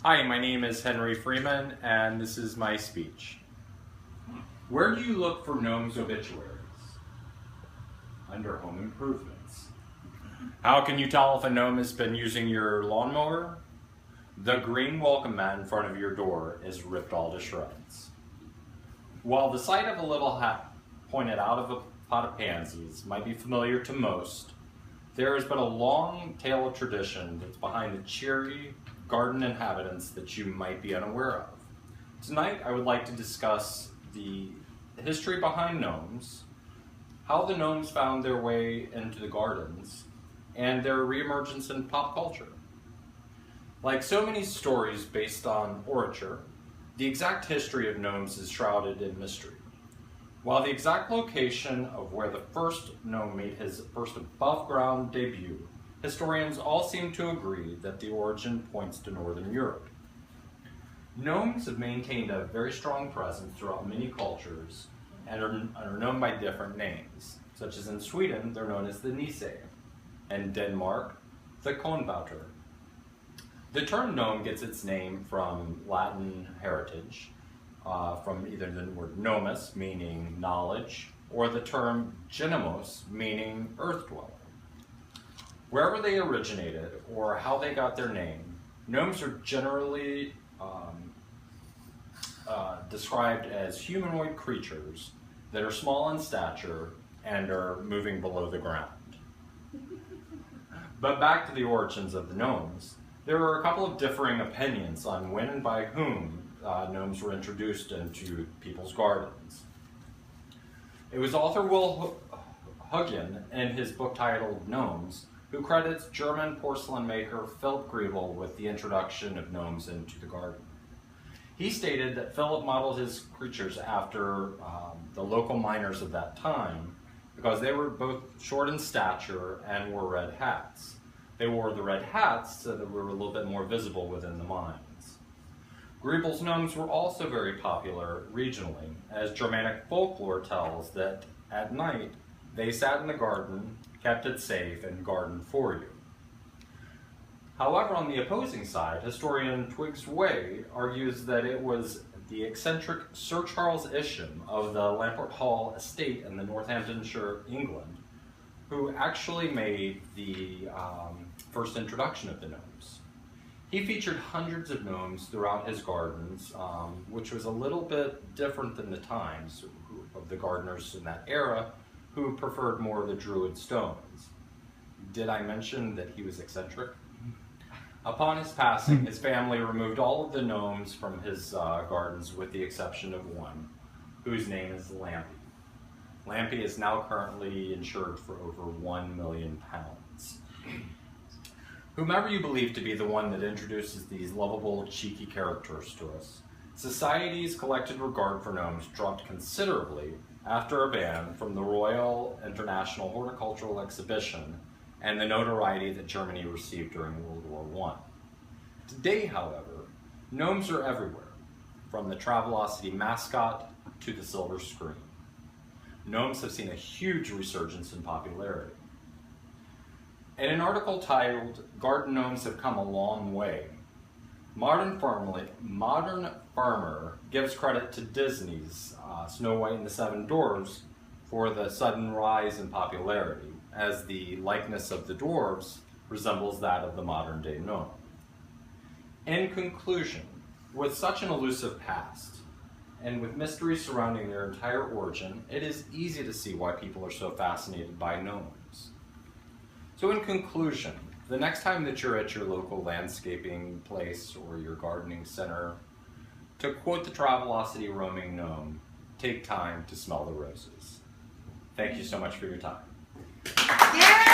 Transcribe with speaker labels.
Speaker 1: Hi, my name is Henry Freeman, and this is my speech. Where do you look for gnomes' obituaries? Under home improvements. How can you tell if a gnome has been using your lawnmower? The green welcome mat in front of your door is ripped all to shreds. While the sight of a little hat pointed out of a pot of pansies might be familiar to most, there has been a long tale of tradition that's behind the cheery garden inhabitants that you might be unaware of. Tonight, I would like to discuss the history behind gnomes, how the gnomes found their way into the gardens, and their reemergence in pop culture. Like so many stories based on orature, the exact history of gnomes is shrouded in mystery. While the exact location of where the first gnome made his first above-ground debut, historians all seem to agree that the origin points to Northern Europe. Gnomes have maintained a very strong presence throughout many cultures and are known by different names, such as in Sweden, they're known as the Nisse, and Denmark, the Konbauter. The term gnome gets its name from Latin heritage, from either the word gnomus, meaning knowledge, or the term genemos, meaning earth dweller. Wherever they originated or how they got their name, gnomes are generally described as humanoid creatures that are small in stature and are moving below the ground. But back to the origins of the gnomes, there are a couple of differing opinions on when and by whom gnomes were introduced into people's gardens. It was author Will Huggen, in his book titled Gnomes, who credits German porcelain maker Philipp Griebel with the introduction of gnomes into the garden. He stated that Philipp modeled his creatures after the local miners of that time because they were both short in stature and wore red hats. They wore the red hats so that they were a little bit more visible within the mines. Griebel's gnomes were also very popular regionally, as Germanic folklore tells that at night they sat in the garden, kept it safe, and gardened for you. However, on the opposing side, historian Twiggs Way argues that it was the eccentric Sir Charles Isham of the Lamport Hall estate in the Northamptonshire, England, who actually made the first introduction of the gnomes. He featured hundreds of gnomes throughout his gardens, which was a little bit different than the times of the gardeners in that era, who preferred more of the druid stones. Did I mention that he was eccentric? Upon his passing, his family removed all of the gnomes from his gardens with the exception of one, whose name is Lampy. Lampy is now currently insured for over £1 million. Whomever you believe to be the one that introduces these lovable, cheeky characters to us, society's collected regard for gnomes dropped considerably after a ban from the Royal International Horticultural Exhibition and the notoriety that Germany received during World War I. Today, however, gnomes are everywhere, from the Travelocity mascot to the silver screen. Gnomes have seen a huge resurgence in popularity. In an article titled, "Garden Gnomes Have Come a Long Way," Modern Farmer gives credit to Disney's Snow White and the Seven Dwarfs for the sudden rise in popularity, as the likeness of the dwarves resembles that of the modern-day gnome. In conclusion, with such an elusive past, and with mystery surrounding their entire origin, it is easy to see why people are so fascinated by gnomes. So in conclusion, the next time that you're at your local landscaping place or your gardening center, to quote the Travelocity roaming gnome, take time to smell the roses. Thank you so much for your time.
Speaker 2: Yeah!